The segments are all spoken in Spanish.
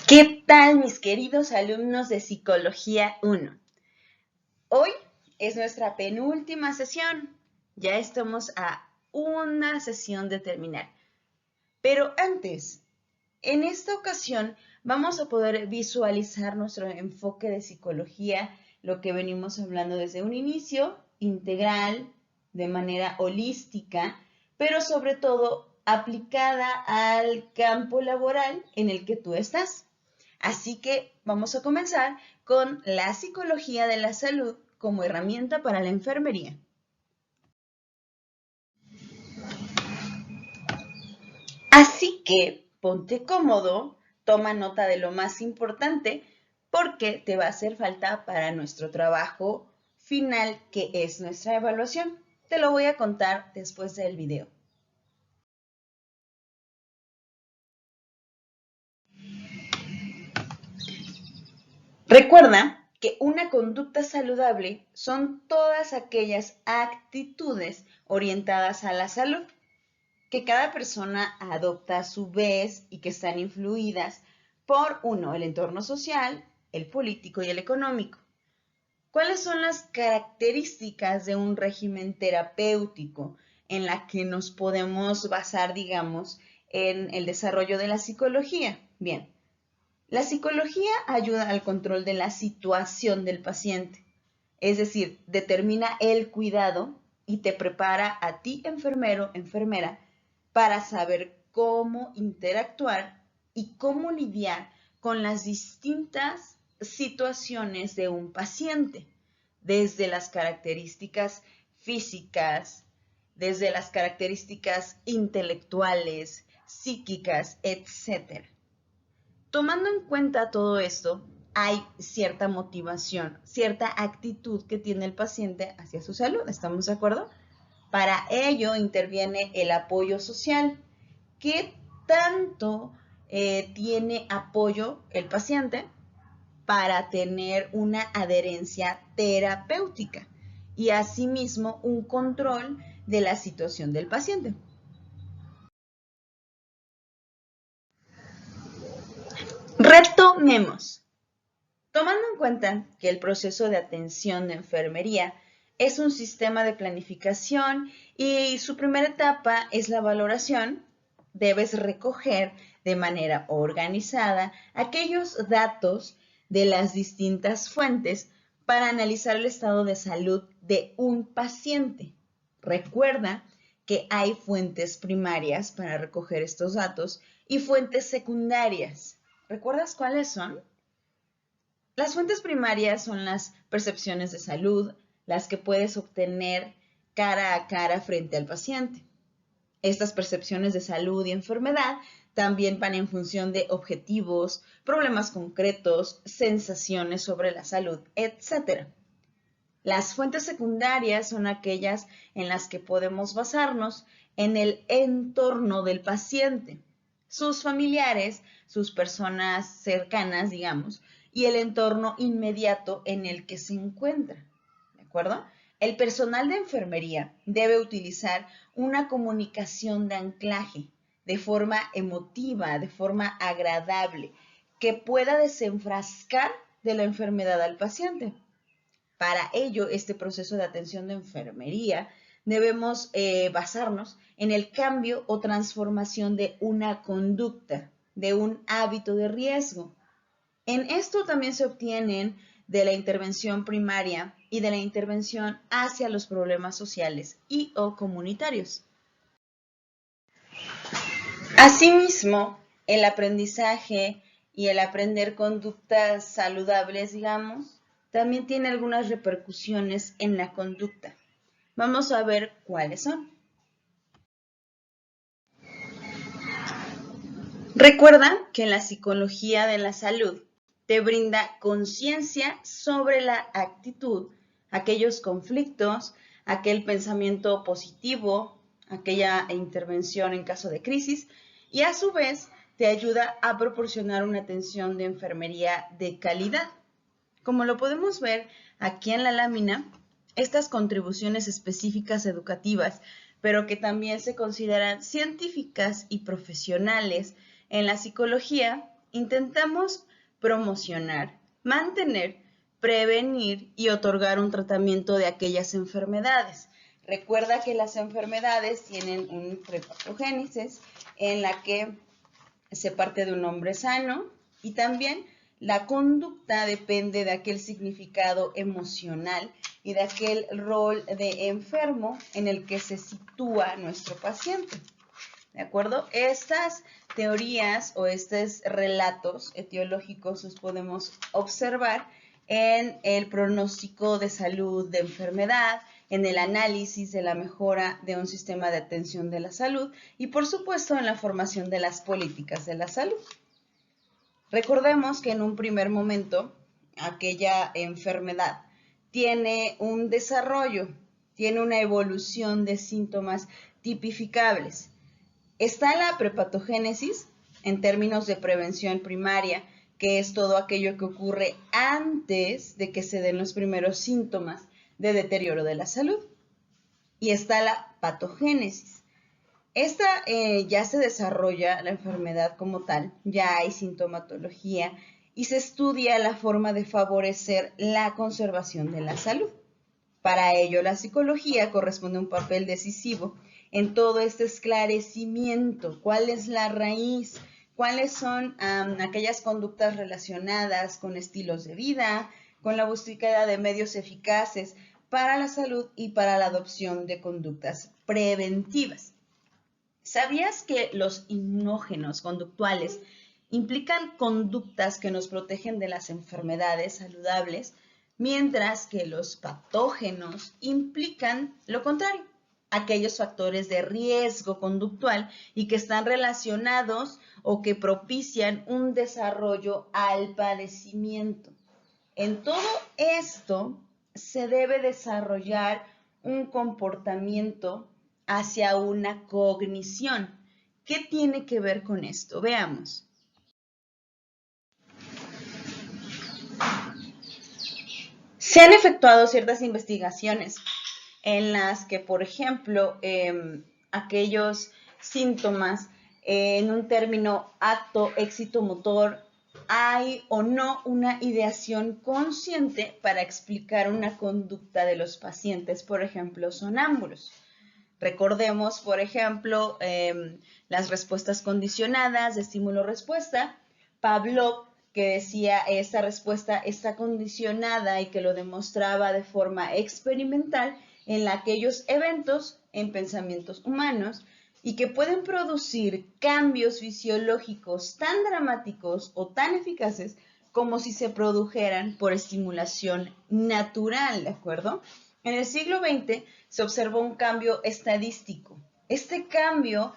¿Qué tal, mis queridos alumnos de Psicología 1? Hoy es nuestra penúltima sesión. Ya estamos a una sesión de terminar. Pero antes, en esta ocasión vamos a poder visualizar nuestro enfoque de psicología, lo que venimos hablando desde un inicio, integral, de manera holística, pero sobre todo aplicada al campo laboral en el que tú estás. Así que vamos a comenzar con la psicología de la salud como herramienta para la enfermería. Así que ponte cómodo, toma nota de lo más importante porque te va a hacer falta para nuestro trabajo final, que es nuestra evaluación. Te lo voy a contar después del video. Recuerda que una conducta saludable son todas aquellas actitudes orientadas a la salud que cada persona adopta a su vez y que están influidas por el entorno social, el político y el económico. ¿Cuáles son las características de un régimen terapéutico en la que nos podemos basar, digamos, en el desarrollo de la psicología? Bien, la psicología ayuda al control de la situación del paciente, es decir, determina el cuidado y te prepara a ti, enfermero, enfermera, para saber cómo interactuar y cómo lidiar con las distintas situaciones de un paciente, desde las características físicas, desde las características intelectuales, psíquicas, etc. Tomando en cuenta todo esto, hay cierta motivación, cierta actitud que tiene el paciente hacia su salud, ¿estamos de acuerdo? Para ello interviene el apoyo social. ¿Qué tanto tiene apoyo el paciente para tener una adherencia terapéutica y asimismo un control de la situación del paciente? Retomemos. Tomando en cuenta que el proceso de atención de enfermería es un sistema de planificación y su primera etapa es la valoración, debes recoger de manera organizada aquellos datos de las distintas fuentes para analizar el estado de salud de un paciente. Recuerda que hay fuentes primarias para recoger estos datos y fuentes secundarias. ¿Recuerdas cuáles son? Las fuentes primarias son las percepciones de salud, las que puedes obtener cara a cara frente al paciente. Estas percepciones de salud y enfermedad también van en función de objetivos, problemas concretos, sensaciones sobre la salud, etc. Las fuentes secundarias son aquellas en las que podemos basarnos en el entorno del paciente, sus familiares, sus personas cercanas, digamos, y el entorno inmediato en el que se encuentra. ¿De acuerdo? El personal de enfermería debe utilizar una comunicación de anclaje de forma emotiva, de forma agradable, que pueda desenfrascar de la enfermedad al paciente. Para ello, este proceso de atención de enfermería debemos basarnos en el cambio o transformación de una conducta, de un hábito de riesgo. En esto también se obtienen de la intervención primaria y de la intervención hacia los problemas sociales y o comunitarios. Asimismo, el aprendizaje y el aprender conductas saludables, digamos, también tiene algunas repercusiones en la conducta. Vamos a ver cuáles son. Recuerda que la psicología de la salud te brinda conciencia sobre la actitud, aquellos conflictos, aquel pensamiento positivo, aquella intervención en caso de crisis y a su vez te ayuda a proporcionar una atención de enfermería de calidad. Como lo podemos ver aquí en la lámina, estas contribuciones específicas educativas, pero que también se consideran científicas y profesionales en la psicología, intentamos promocionar, mantener, prevenir y otorgar un tratamiento de aquellas enfermedades. Recuerda que las enfermedades tienen un prepatogénesis en la que se parte de un hombre sano y también la conducta depende de aquel significado emocional y de aquel rol de enfermo en el que se sitúa nuestro paciente. ¿De acuerdo? Estas teorías o estos relatos etiológicos los podemos observar en el pronóstico de salud de enfermedad, en el análisis de la mejora de un sistema de atención de la salud y, por supuesto, en la formación de las políticas de la salud. Recordemos que en un primer momento, aquella enfermedad tiene un desarrollo, tiene una evolución de síntomas tipificables. Está la prepatogénesis en términos de prevención primaria, que es todo aquello que ocurre antes de que se den los primeros síntomas de deterioro de la salud. Y está la patogénesis. Esta ya se desarrolla la enfermedad como tal, ya hay sintomatología y se estudia la forma de favorecer la conservación de la salud. Para ello, la psicología corresponde a un papel decisivo en todo este esclarecimiento. ¿Cuál es la raíz? ¿Cuáles son aquellas conductas relacionadas con estilos de vida, con la búsqueda de medios eficaces para la salud y para la adopción de conductas preventivas? ¿Sabías que los inmunógenos conductuales implican conductas que nos protegen de las enfermedades saludables, mientras que los patógenos implican lo contrario, aquellos factores de riesgo conductual y que están relacionados o que propician un desarrollo al padecimiento? En todo esto se debe desarrollar un comportamiento hacia una cognición. ¿Qué tiene que ver con esto? Veamos. Se han efectuado ciertas investigaciones en las que, por ejemplo, aquellos síntomas en un término acto, éxito motor, hay o no una ideación consciente para explicar una conducta de los pacientes, por ejemplo, sonámbulos. Recordemos, por ejemplo, las respuestas condicionadas de estímulo-respuesta. Pavlov, que decía esta respuesta está condicionada y que lo demostraba de forma experimental en aquellos eventos en pensamientos humanos y que pueden producir cambios fisiológicos tan dramáticos o tan eficaces como si se produjeran por estimulación natural, ¿de acuerdo? En el siglo XX se observó un cambio estadístico. Este cambio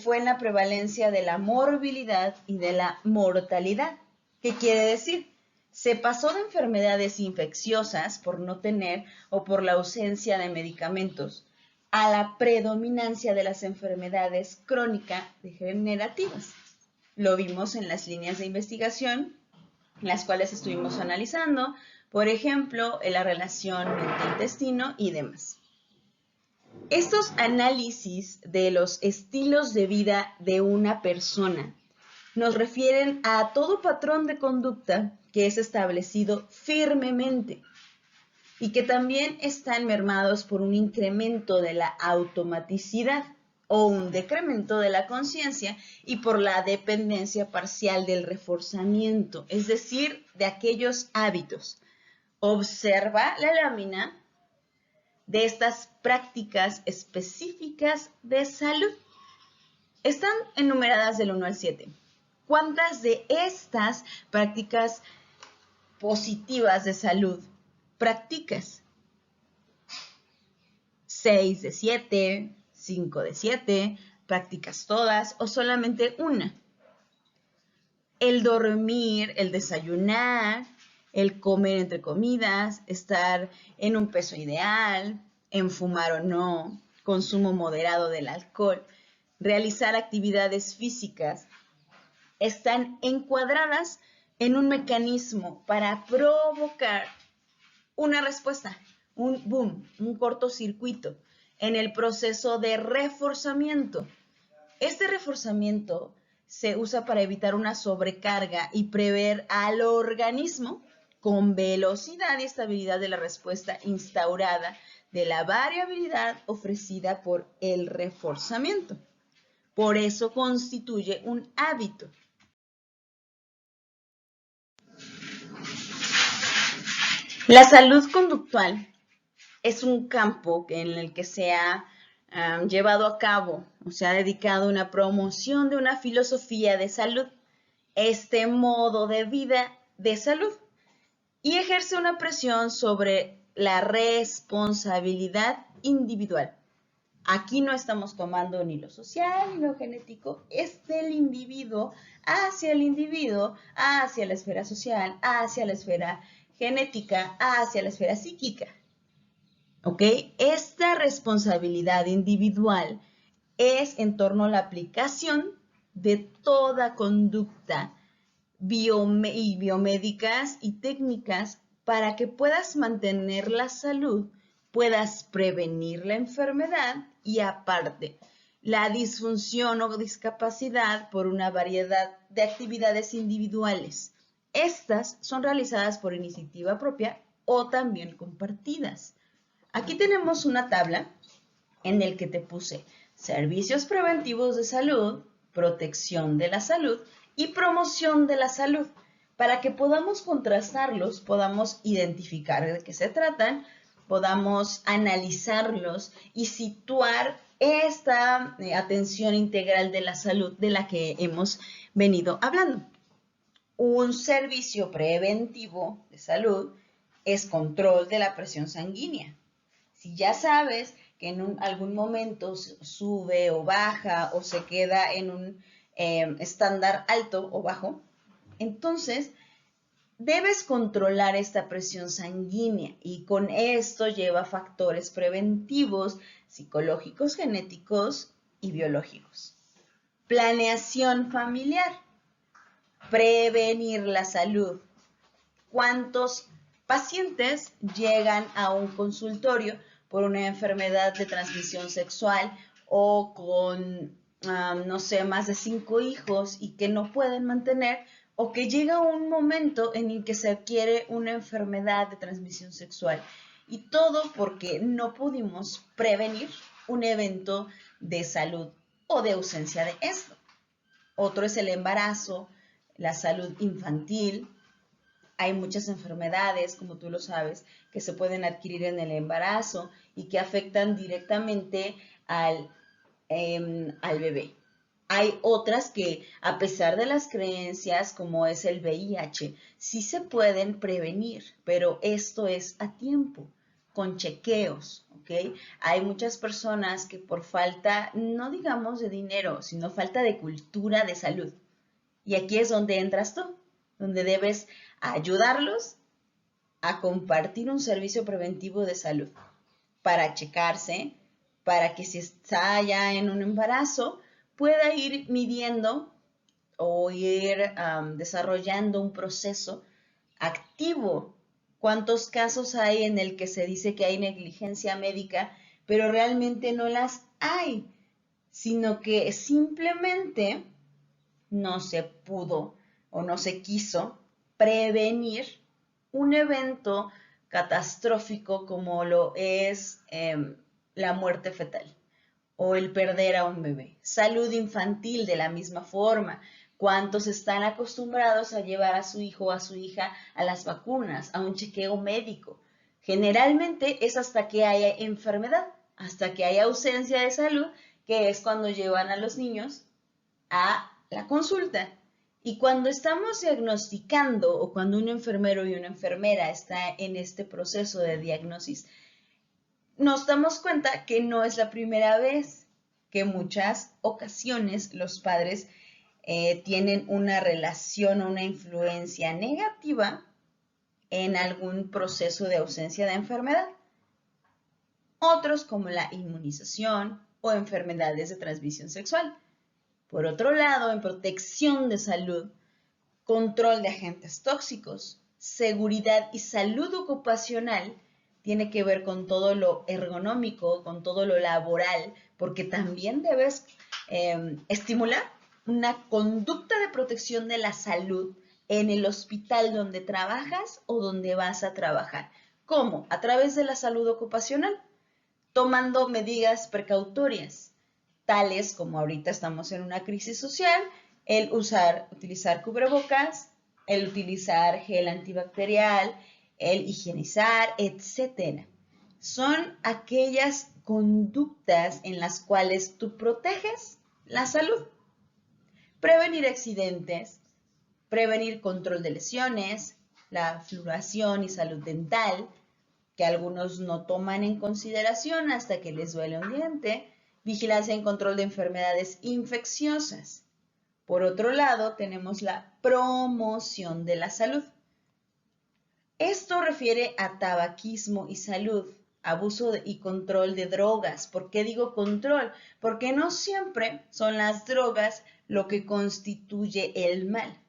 fue en la prevalencia de la morbilidad y de la mortalidad. ¿Qué quiere decir? Se pasó de enfermedades infecciosas por no tener o por la ausencia de medicamentos a la predominancia de las enfermedades crónicas degenerativas. Lo vimos en las líneas de investigación, las cuales estuvimos analizando, por ejemplo, en la relación mente-intestino y demás. Estos análisis de los estilos de vida de una persona nos refieren a todo patrón de conducta que es establecido firmemente y que también están mermados por un incremento de la automaticidad o un decremento de la conciencia y por la dependencia parcial del reforzamiento, es decir, de aquellos hábitos. Observa la lámina de estas prácticas específicas de salud. Están enumeradas del 1 al 7. ¿Cuántas de estas prácticas positivas de salud practicas? 6 de 7, 5 de 7, ¿practicas todas o solamente una? El dormir, el desayunar, el comer entre comidas, estar en un peso ideal, en fumar o no, consumo moderado del alcohol, realizar actividades físicas, están encuadradas en un mecanismo para provocar una respuesta, un boom, un cortocircuito en el proceso de reforzamiento. Este reforzamiento se usa para evitar una sobrecarga y prever al organismo con velocidad y estabilidad de la respuesta instaurada de la variabilidad ofrecida por el reforzamiento. Por eso constituye un hábito. La salud conductual es un campo en el que se ha llevado a cabo o se ha dedicado una promoción de una filosofía de salud, este modo de vida de salud, y ejerce una presión sobre la responsabilidad individual. Aquí no estamos tomando ni lo social ni lo genético, es del individuo, hacia la esfera social, hacia la esfera genética, hacia la esfera psíquica. ¿Ok? Esta responsabilidad individual es en torno a la aplicación de toda conducta biomédicas y técnicas para que puedas mantener la salud, puedas prevenir la enfermedad y aparte la disfunción o discapacidad por una variedad de actividades individuales. Estas son realizadas por iniciativa propia o también compartidas. Aquí tenemos una tabla en la que te puse servicios preventivos de salud, protección de la salud y promoción de la salud. Para que podamos contrastarlos, podamos identificar de qué se tratan, podamos analizarlos y situar esta atención integral de la salud de la que hemos venido hablando. Un servicio preventivo de salud es control de la presión sanguínea. Si ya sabes que en algún momento sube o baja o se queda en un estándar alto o bajo, entonces debes controlar esta presión sanguínea y con esto lleva factores preventivos, psicológicos, genéticos y biológicos. Planeación familiar. Prevenir la salud. ¿Cuántos pacientes llegan a un consultorio por una enfermedad de transmisión sexual o con, no sé, más de 5 hijos y que no pueden mantener, o que llega un momento en el que se adquiere una enfermedad de transmisión sexual? Y todo porque no pudimos prevenir un evento de salud o de ausencia de esto. Otro es el embarazo, la salud infantil. Hay muchas enfermedades, como tú lo sabes, que se pueden adquirir en el embarazo y que afectan directamente al bebé. Hay otras que, a pesar de las creencias, como es el VIH, sí se pueden prevenir, pero esto es a tiempo, con chequeos, ¿ok? Hay muchas personas que por falta, no digamos de dinero, sino falta de cultura de salud. Y aquí es donde entras tú, donde debes ayudarlos a compartir un servicio preventivo de salud para checarse, para que si está ya en un embarazo, pueda ir midiendo o ir desarrollando un proceso activo. ¿Cuántos casos hay en el que se dice que hay negligencia médica, pero realmente no las hay, sino que simplemente no se pudo o no se quiso prevenir un evento catastrófico como lo es la muerte fetal o el perder a un bebé? Salud infantil de la misma forma. ¿Cuántos están acostumbrados a llevar a su hijo o a su hija a las vacunas, a un chequeo médico? Generalmente es hasta que haya enfermedad, hasta que haya ausencia de salud, que es cuando llevan a los niños a la consulta. Y cuando estamos diagnosticando o cuando un enfermero y una enfermera está en este proceso de diagnosis, nos damos cuenta que no es la primera vez, que muchas ocasiones los padres tienen una relación o una influencia negativa en algún proceso de ausencia de enfermedad. Otros como la inmunización o enfermedades de transmisión sexual. Por otro lado, en protección de salud, control de agentes tóxicos, seguridad y salud ocupacional, tiene que ver con todo lo ergonómico, con todo lo laboral, porque también debes estimular una conducta de protección de la salud en el hospital donde trabajas o donde vas a trabajar. ¿Cómo? A través de la salud ocupacional, tomando medidas precautorias, tales como ahorita estamos en una crisis social, el utilizar cubrebocas, el utilizar gel antibacterial, el higienizar, etc. Son aquellas conductas en las cuales tú proteges la salud. Prevenir accidentes, prevenir control de lesiones, la fluoración y salud dental, que algunos no toman en consideración hasta que les duele un diente, vigilancia y control de enfermedades infecciosas. Por otro lado, tenemos la promoción de la salud. Esto refiere a tabaquismo y salud, abuso y control de drogas. ¿Por qué digo control? Porque no siempre son las drogas lo que constituye el mal,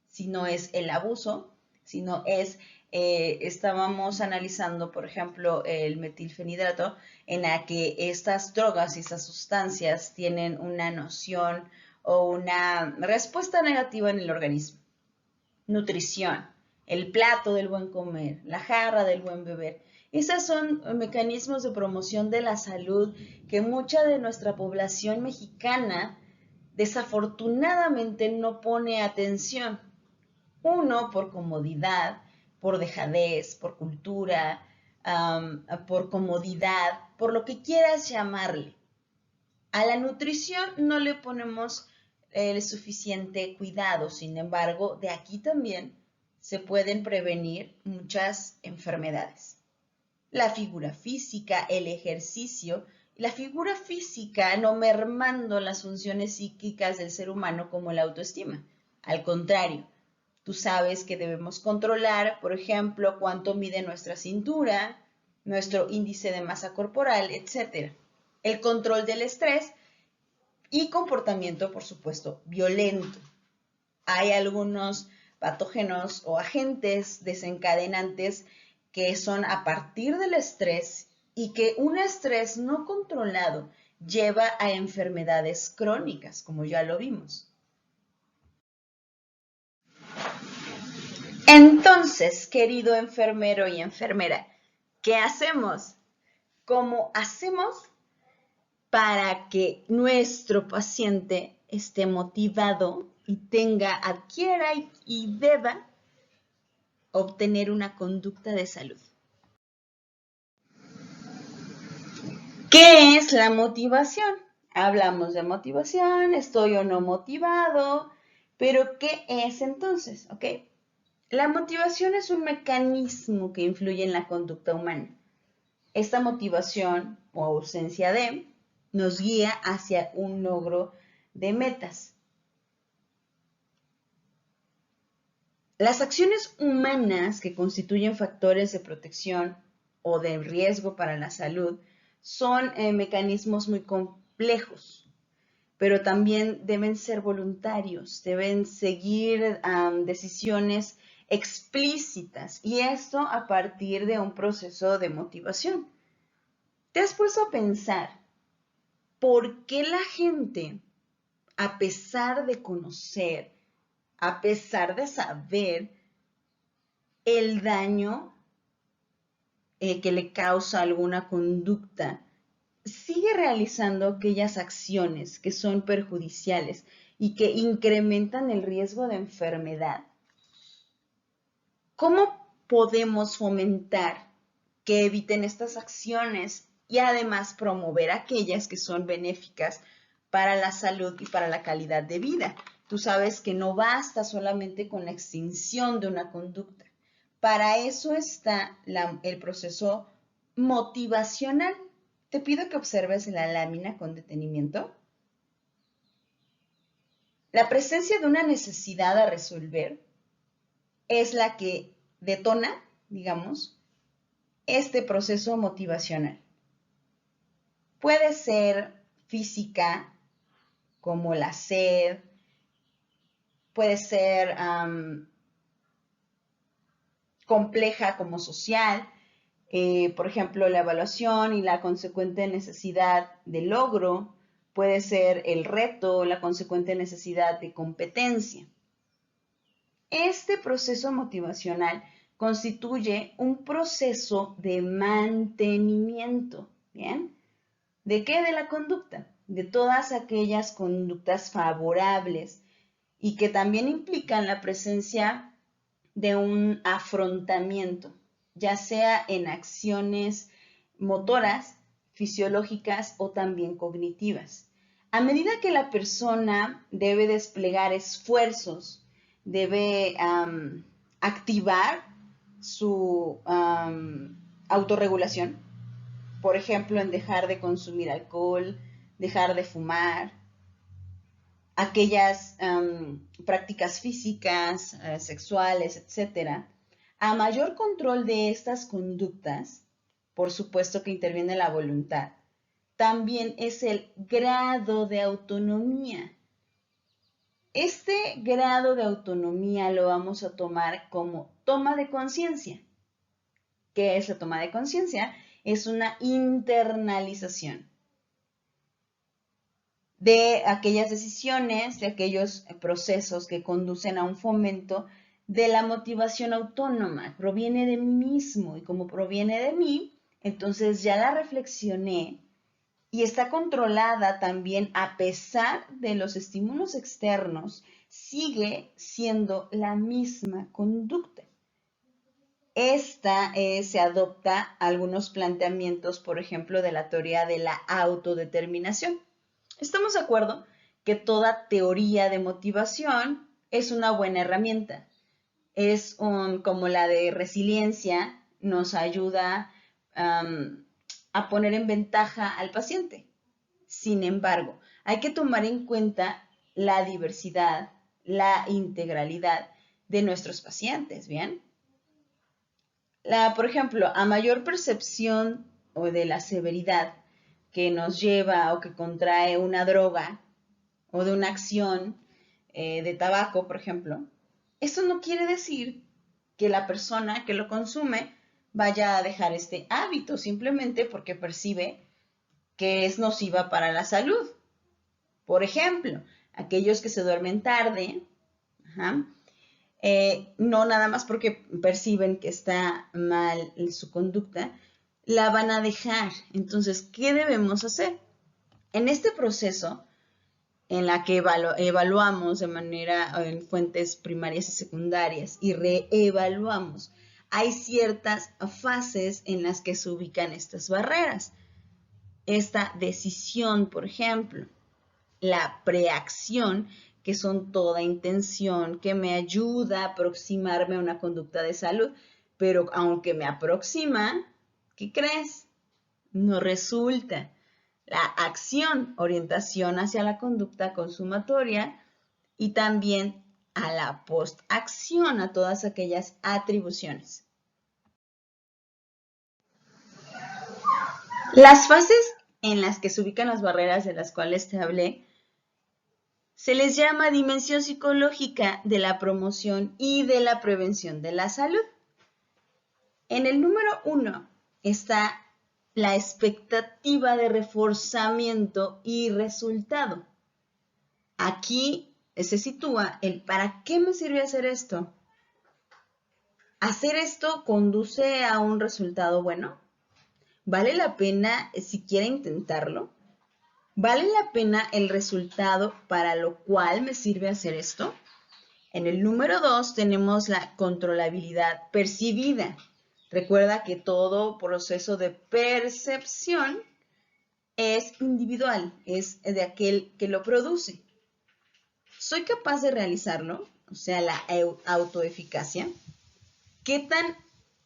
sino es el abuso, sino es, estábamos analizando, por ejemplo, el metilfenidato, en la que estas drogas y estas sustancias tienen una noción o una respuesta negativa en el organismo. Nutrición, el plato del buen comer, la jarra del buen beber. Esos son mecanismos de promoción de la salud que mucha de nuestra población mexicana desafortunadamente no pone atención. Uno, por comodidad, por dejadez, por cultura, por comodidad, por lo que quieras llamarle. A la nutrición no le ponemos el suficiente cuidado, sin embargo, de aquí también se pueden prevenir muchas enfermedades. La figura física, el ejercicio, la figura física no mermando las funciones psíquicas del ser humano como la autoestima. Al contrario, tú sabes que debemos controlar, por ejemplo, cuánto mide nuestra cintura, nuestro índice de masa corporal, etc. El control del estrés y comportamiento, por supuesto, violento. Hay algunos patógenos o agentes desencadenantes que son a partir del estrés y que un estrés no controlado lleva a enfermedades crónicas, como ya lo vimos. Entonces, querido enfermero y enfermera, ¿qué hacemos? ¿Cómo hacemos para que nuestro paciente esté motivado y adquiera y deba obtener una conducta de salud? ¿Qué es la motivación? Hablamos de motivación, estoy o no motivado, pero ¿qué es entonces? ¿Ok? La motivación es un mecanismo que influye en la conducta humana. Esta motivación o ausencia de nos guía hacia un logro de metas. Las acciones humanas que constituyen factores de protección o de riesgo para la salud son mecanismos muy complejos, pero también deben ser voluntarios, deben seguir decisiones explícitas y esto a partir de un proceso de motivación. ¿Te has puesto a pensar por qué la gente, a pesar de conocer, a pesar de saber el daño que le causa alguna conducta, sigue realizando aquellas acciones que son perjudiciales y que incrementan el riesgo de enfermedad? ¿Cómo podemos fomentar que eviten estas acciones y además promover aquellas que son benéficas para la salud y para la calidad de vida? Tú sabes que no basta solamente con la extinción de una conducta. Para eso está el proceso motivacional. Te pido que observes la lámina con detenimiento. La presencia de una necesidad a resolver es la que detona, digamos, este proceso motivacional. Puede ser física, como la sed, puede ser compleja como social, por ejemplo, la evaluación y la consecuente necesidad de logro, puede ser el reto, la consecuente necesidad de competencia. Este proceso motivacional constituye un proceso de mantenimiento, ¿bien? ¿De qué? De la conducta, de todas aquellas conductas favorables y que también implican la presencia de un afrontamiento, ya sea en acciones motoras, fisiológicas o también cognitivas. A medida que la persona debe desplegar esfuerzos, debe activar su autorregulación, por ejemplo, en dejar de consumir alcohol, dejar de fumar, aquellas prácticas físicas, sexuales, etc. A mayor control de estas conductas, por supuesto que interviene la voluntad, también es el grado de autonomía. Este grado de autonomía lo vamos a tomar como toma de conciencia. ¿Qué es la toma de conciencia? Es una internalización de aquellas decisiones, de aquellos procesos que conducen a un fomento de la motivación autónoma. Proviene de mí mismo y como proviene de mí, entonces ya la reflexioné y está controlada también a pesar de los estímulos externos, sigue siendo la misma conducta. Esta se adopta algunos planteamientos, por ejemplo, de la teoría de la autodeterminación. Estamos de acuerdo que toda teoría de motivación es una buena herramienta. Es como la de resiliencia, nos ayuda a poner en ventaja al paciente. Sin embargo, hay que tomar en cuenta la diversidad, la integralidad de nuestros pacientes, ¿bien? Por ejemplo, a mayor percepción o de la severidad que nos lleva o que contrae una droga o de una acción de tabaco, por ejemplo, eso no quiere decir que la persona que lo consume vaya a dejar este hábito simplemente porque percibe que es nociva para la salud. Por ejemplo, aquellos que se duermen tarde, no nada más porque perciben que está mal su conducta, la van a dejar. Entonces, ¿qué debemos hacer? En este proceso, en la que evaluamos de manera en fuentes primarias y secundarias y reevaluamos, hay ciertas fases en las que se ubican estas barreras. Esta decisión, por ejemplo, la preacción, que son toda intención que me ayuda a aproximarme a una conducta de salud, pero aunque me aproxima, ¿qué crees? No resulta. La acción, orientación hacia la conducta consumatoria y también a la postacción, a todas aquellas atribuciones. Las fases en las que se ubican las barreras de las cuales te hablé se les llama dimensión psicológica de la promoción y de la prevención de la salud. En el número 1 está la expectativa de reforzamiento y resultado. Aquí se sitúa el ¿para qué me sirve hacer esto? ¿Hacer esto conduce a un resultado bueno? ¿Vale la pena siquiera intentarlo? ¿Vale la pena el resultado para lo cual me sirve hacer esto? En el número 2 tenemos la controlabilidad percibida. Recuerda que todo proceso de percepción es individual, es de aquel que lo produce. ¿Soy capaz de realizarlo? O sea, la autoeficacia. ¿Qué tan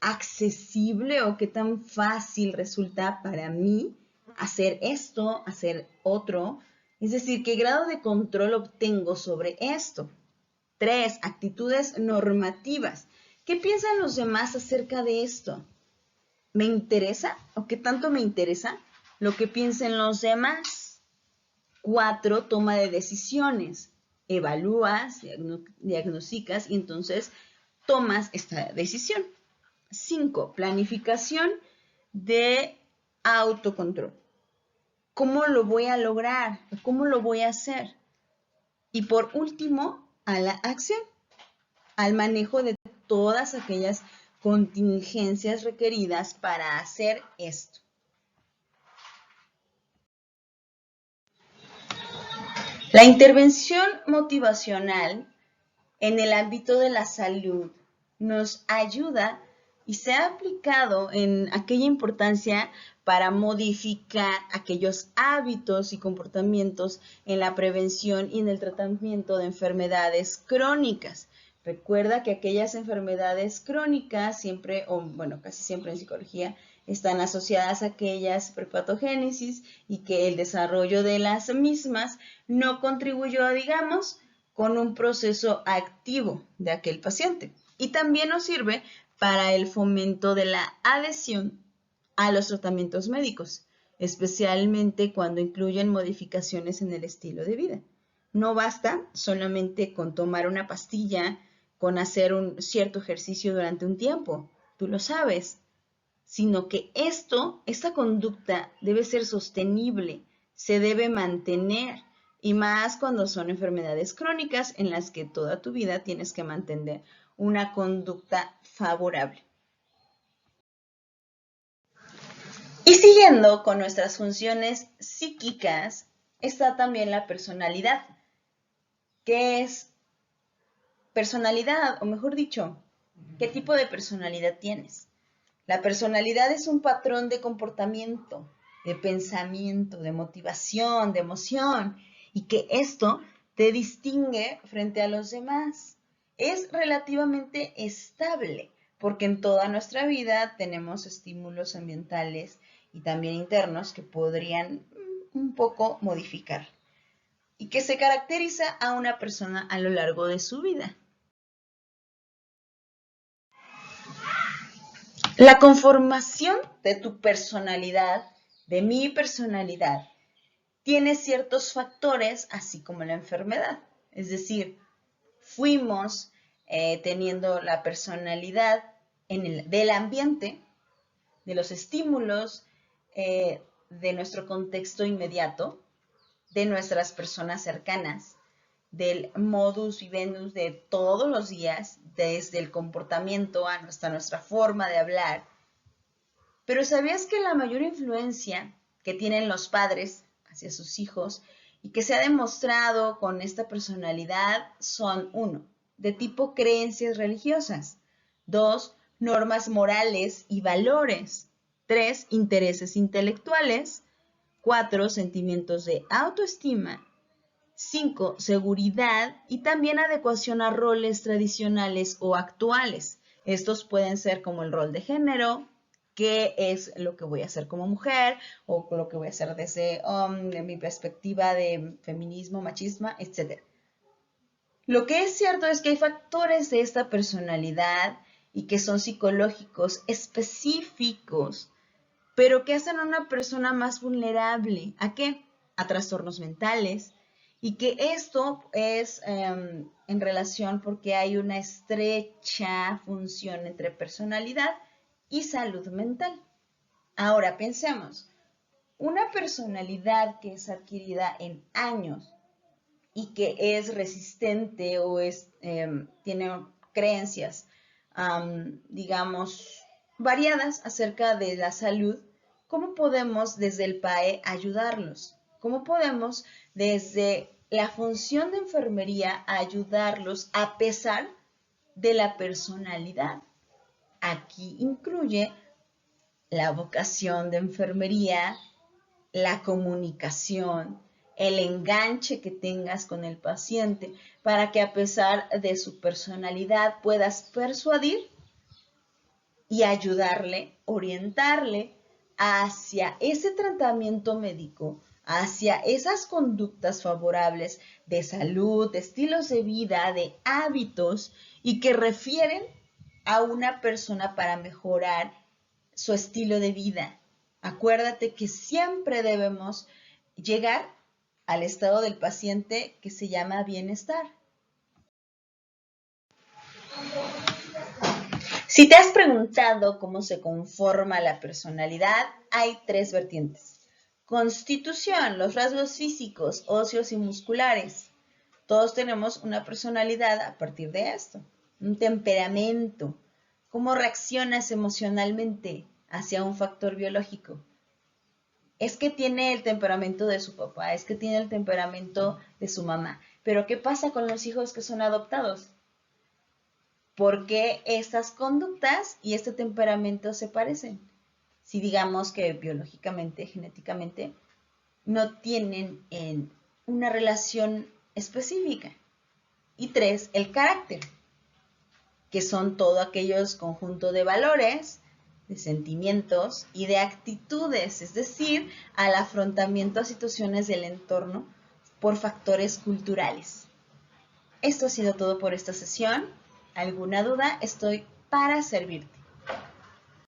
accesible o qué tan fácil resulta para mí hacer esto, hacer otro? Es decir, ¿qué grado de control obtengo sobre esto? 3. Actitudes normativas. ¿Qué piensan los demás acerca de esto? ¿Me interesa o qué tanto me interesa lo que piensen los demás? 4. Toma de decisiones. Evalúas, diagnosticas y entonces tomas esta decisión. 5. Planificación de autocontrol. ¿Cómo lo voy a lograr? ¿Cómo lo voy a hacer? Y por último, a la acción, al manejo de todas aquellas contingencias requeridas para hacer esto. La intervención motivacional en el ámbito de la salud nos ayuda y se ha aplicado en aquella importancia para modificar aquellos hábitos y comportamientos en la prevención y en el tratamiento de enfermedades crónicas. Recuerda que aquellas enfermedades crónicas siempre, o bueno, casi siempre en psicología, están asociadas a aquellas prepatogénesis y que el desarrollo de las mismas no contribuyó, digamos, con un proceso activo de aquel paciente. Y también nos sirve para el fomento de la adhesión a los tratamientos médicos, especialmente cuando incluyen modificaciones en el estilo de vida. No basta solamente con tomar una pastilla, con hacer un cierto ejercicio durante un tiempo, tú lo sabes, sino que esta conducta debe ser sostenible, se debe mantener, y más cuando son enfermedades crónicas en las que toda tu vida tienes que mantener una conducta favorable. Y siguiendo con nuestras funciones psíquicas, está también la personalidad. ¿Qué es personalidad? O mejor dicho, ¿qué tipo de personalidad tienes? La personalidad es un patrón de comportamiento, de pensamiento, de motivación, de emoción, y que esto te distingue frente a los demás. Es relativamente estable, porque en toda nuestra vida tenemos estímulos ambientales y también internos que podrían un poco modificar, y que se caracteriza a una persona a lo largo de su vida. La conformación de tu personalidad, de mi personalidad, tiene ciertos factores, así como la enfermedad. Es decir, fuimos teniendo la personalidad del ambiente, de los estímulos, de nuestro contexto inmediato, de nuestras personas cercanas, del modus vivendus de todos los días, desde el comportamiento hasta nuestra forma de hablar. Pero ¿sabías que la mayor influencia que tienen los padres hacia sus hijos y que se ha demostrado con esta personalidad son: 1, de tipo creencias religiosas; 2, normas morales y valores; 3, intereses intelectuales; 4, sentimientos de autoestima; 5, seguridad y también adecuación a roles tradicionales o actuales. Estos pueden ser como el rol de género, qué es lo que voy a hacer como mujer, o lo que voy a hacer desde mi perspectiva de feminismo, machismo, etc. Lo que es cierto es que hay factores de esta personalidad y que son psicológicos específicos, pero que hacen a una persona más vulnerable. ¿A qué? A trastornos mentales. Y que esto es en relación porque hay una estrecha función entre personalidad y salud mental. Ahora pensemos, una personalidad que es adquirida en años y que es resistente o tiene creencias, digamos, variadas acerca de la salud, ¿cómo podemos desde el PAE ayudarlos? ¿Cómo podemos desde la función de enfermería ayudarlos a pesar de la personalidad? Aquí incluye la vocación de enfermería, la comunicación, el enganche que tengas con el paciente, para que a pesar de su personalidad puedas persuadir y ayudarle, orientarle hacia ese tratamiento médico, hacia esas conductas favorables de salud, de estilos de vida, de hábitos, y que refieren a una persona para mejorar su estilo de vida. Acuérdate que siempre debemos llegar al estado del paciente que se llama bienestar. Si te has preguntado cómo se conforma la personalidad, hay 3 vertientes. Constitución, los rasgos físicos, óseos y musculares. Todos tenemos una personalidad a partir de esto, un temperamento. ¿Cómo reaccionas emocionalmente hacia un factor biológico? Es que tiene el temperamento de su papá, es que tiene el temperamento de su mamá. Pero ¿qué pasa con los hijos que son adoptados? ¿Por qué estas conductas y este temperamento se parecen? Si digamos que biológicamente, genéticamente, no tienen una relación específica. Y 3, el carácter, que son todo aquellos conjuntos de valores, de sentimientos y de actitudes, es decir, al afrontamiento a situaciones del entorno por factores culturales. Esto ha sido todo por esta sesión. ¿Alguna duda? Estoy para servirte.